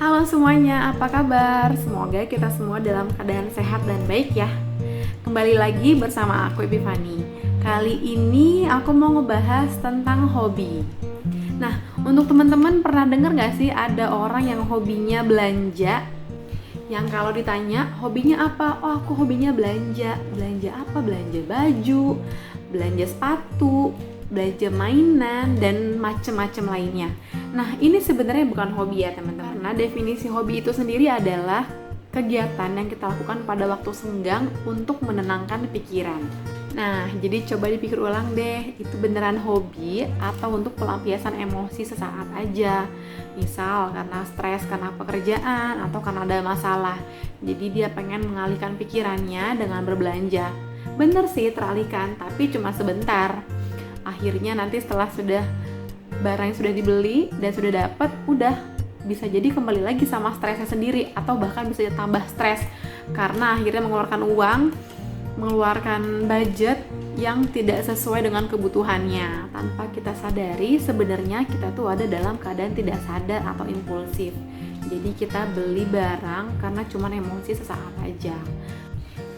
Halo semuanya, apa kabar? Semoga kita semua dalam keadaan sehat dan baik ya. Kembali lagi bersama aku Epifani. Kali ini aku mau ngebahas tentang hobi. Nah, untuk teman-teman pernah dengar gak sih ada orang yang hobinya belanja? Yang kalau ditanya hobinya apa? Oh, aku hobinya belanja. Belanja apa? Belanja baju, belanja sepatu, belanja mainan, dan macem-macem lainnya. Nah, ini sebenarnya bukan hobi ya teman-teman. Karena definisi hobi itu sendiri adalah kegiatan yang kita lakukan pada waktu senggang untuk menenangkan pikiran. Nah, jadi coba dipikir ulang deh, itu beneran hobi atau untuk pelampiasan emosi sesaat aja. Misal karena stres, karena pekerjaan, atau karena ada masalah. Jadi dia pengen mengalihkan pikirannya dengan berbelanja. Bener sih teralihkan, tapi cuma sebentar. Akhirnya nanti setelah barang yang sudah dibeli dan sudah dapat, udah bisa jadi kembali lagi sama stresnya sendiri, atau bahkan bisa tambah stres karena akhirnya mengeluarkan budget yang tidak sesuai dengan kebutuhannya. Tanpa kita sadari, sebenarnya kita tuh ada dalam keadaan tidak sadar atau impulsif. Jadi kita beli barang karena cuma emosi sesaat aja.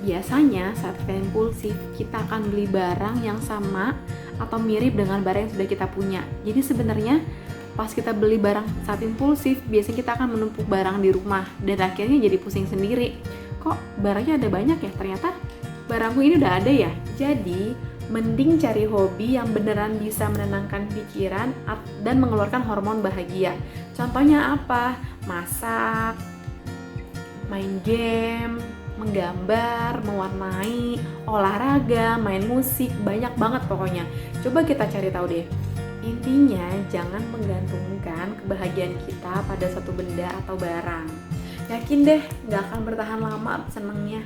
Biasanya saat kita impulsif, kita akan beli barang yang sama atau mirip dengan barang yang sudah kita punya. Jadi sebenarnya pas kita beli barang saat impulsif, biasanya kita akan menumpuk barang di rumah dan akhirnya jadi pusing sendiri. Kok barangnya ada banyak ya? Ternyata barangku ini udah ada ya. Jadi mending cari hobi yang beneran bisa menenangkan pikiran dan mengeluarkan hormon bahagia. Contohnya apa? Masak, main game, menggambar, mewarnai, olahraga, main musik, banyak banget pokoknya. Coba kita cari tahu deh. Intinya jangan menggantungkan kebahagiaan kita pada satu benda atau barang. Yakin deh gak akan bertahan lama senengnya.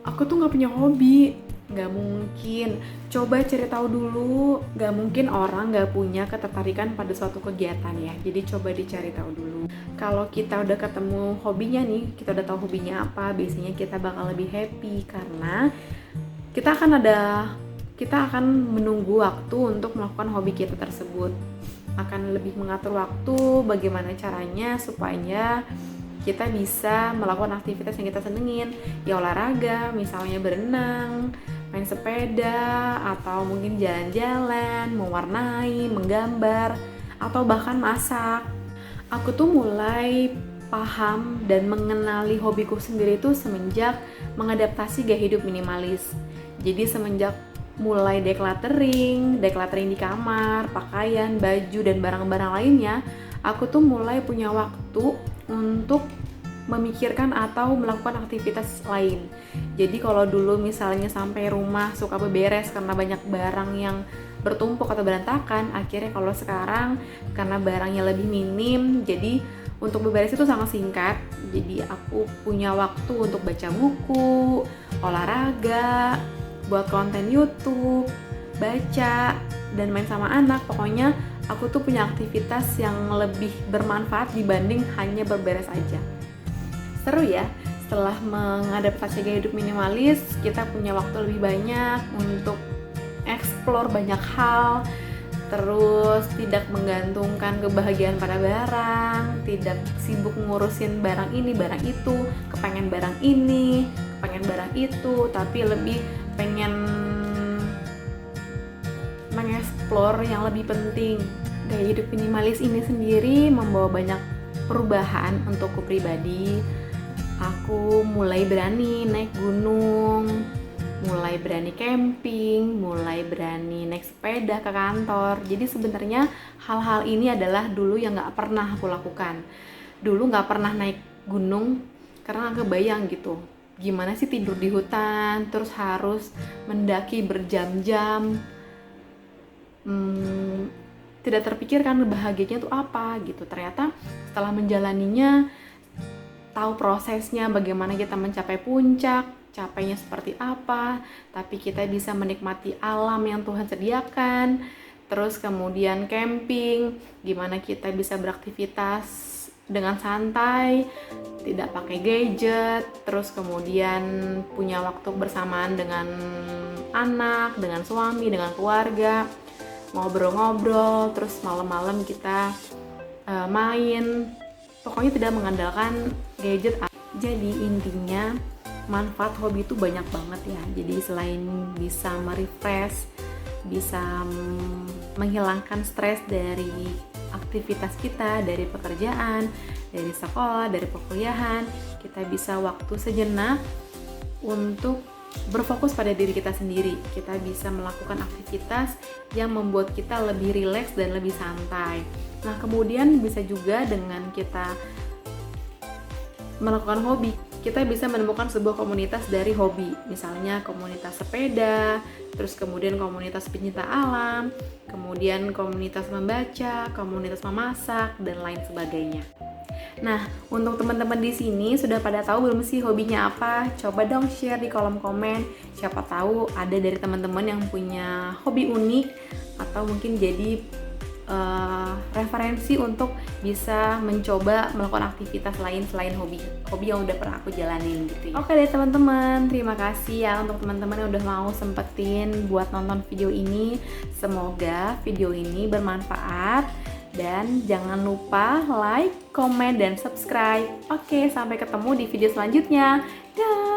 Aku tuh gak punya hobi. Gak mungkin. Coba cari tahu dulu. Gak mungkin orang gak punya ketertarikan pada suatu kegiatan ya. Jadi coba dicari tahu dulu. Kalau kita udah ketemu hobinya nih, kita udah tahu hobinya apa, biasanya kita bakal lebih happy karena kita akan menunggu waktu untuk melakukan hobi kita tersebut. Akan lebih mengatur waktu, bagaimana caranya supaya kita bisa melakukan aktivitas yang kita senengin. Ya olahraga, misalnya berenang, main sepeda, atau mungkin jalan-jalan, mewarnai, menggambar, atau bahkan masak. Aku tuh mulai paham dan mengenali hobiku sendiri tuh semenjak mengadaptasi gaya hidup minimalis. Jadi semenjak mulai decluttering di kamar, pakaian, baju, dan barang-barang lainnya, aku tuh mulai punya waktu untuk memikirkan atau melakukan aktivitas lain. Jadi kalau dulu misalnya sampai rumah suka beberes karena banyak barang yang bertumpuk atau berantakan, akhirnya kalau sekarang karena barangnya lebih minim, jadi untuk beberes itu sangat singkat. Jadi aku punya waktu untuk baca buku, olahraga, buat konten YouTube, baca, dan main sama anak. Pokoknya aku tuh punya aktivitas yang lebih bermanfaat dibanding hanya berberes aja. Seru ya, setelah mengadaptasi gaya hidup minimalis, kita punya waktu lebih banyak untuk explore banyak hal, terus tidak menggantungkan kebahagiaan pada barang, tidak sibuk ngurusin barang ini, barang itu, kepengen barang ini, kepengen barang itu, tapi lebih pengen mengeksplor yang lebih penting. Gaya hidup minimalis ini sendiri membawa banyak perubahan untukku pribadi. Aku mulai berani naik gunung, mulai berani camping, mulai berani naik sepeda ke kantor. Jadi sebenarnya hal-hal ini adalah dulu yang gak pernah aku lakukan. Dulu gak pernah naik gunung karena kebayang gitu, gimana sih tidur di hutan, terus harus mendaki berjam-jam. Tidak terpikirkan bahagianya tuh apa gitu. Ternyata setelah menjalaninya, tahu prosesnya bagaimana kita mencapai puncak, capainya seperti apa, tapi kita bisa menikmati alam yang Tuhan sediakan. Terus kemudian camping, gimana kita bisa beraktivitas dengan santai, tidak pakai gadget, terus kemudian punya waktu bersamaan dengan anak, dengan suami, dengan keluarga, ngobrol-ngobrol, terus malam-malam kita main Pokoknya tidak mengandalkan gadget. Jadi intinya manfaat hobi itu banyak banget ya. Jadi selain bisa merefresh, bisa menghilangkan stres dari aktivitas kita, dari pekerjaan, dari sekolah, dari perkuliahan, kita bisa waktu sejenak untuk berfokus pada diri kita sendiri. Kita bisa melakukan aktivitas yang membuat kita lebih rileks dan lebih santai. Nah, kemudian bisa juga dengan kita melakukan hobi, kita bisa menemukan sebuah komunitas dari hobi. Misalnya komunitas sepeda, terus kemudian komunitas pencinta alam, kemudian komunitas membaca, komunitas memasak, dan lain sebagainya. Nah, untuk teman-teman di sini sudah pada tahu belum sih hobinya apa? Coba dong share di kolom komen. Siapa tahu ada dari teman-teman yang punya hobi unik atau mungkin jadi referensi untuk bisa mencoba melakukan aktivitas lain selain hobi yang udah pernah aku jalanin gitu ya. Oke deh teman-teman, terima kasih ya untuk teman-teman yang udah mau sempetin buat nonton video ini. Semoga video ini bermanfaat. Dan jangan lupa like, komen, dan subscribe. Oke, sampai ketemu di video selanjutnya. Dah.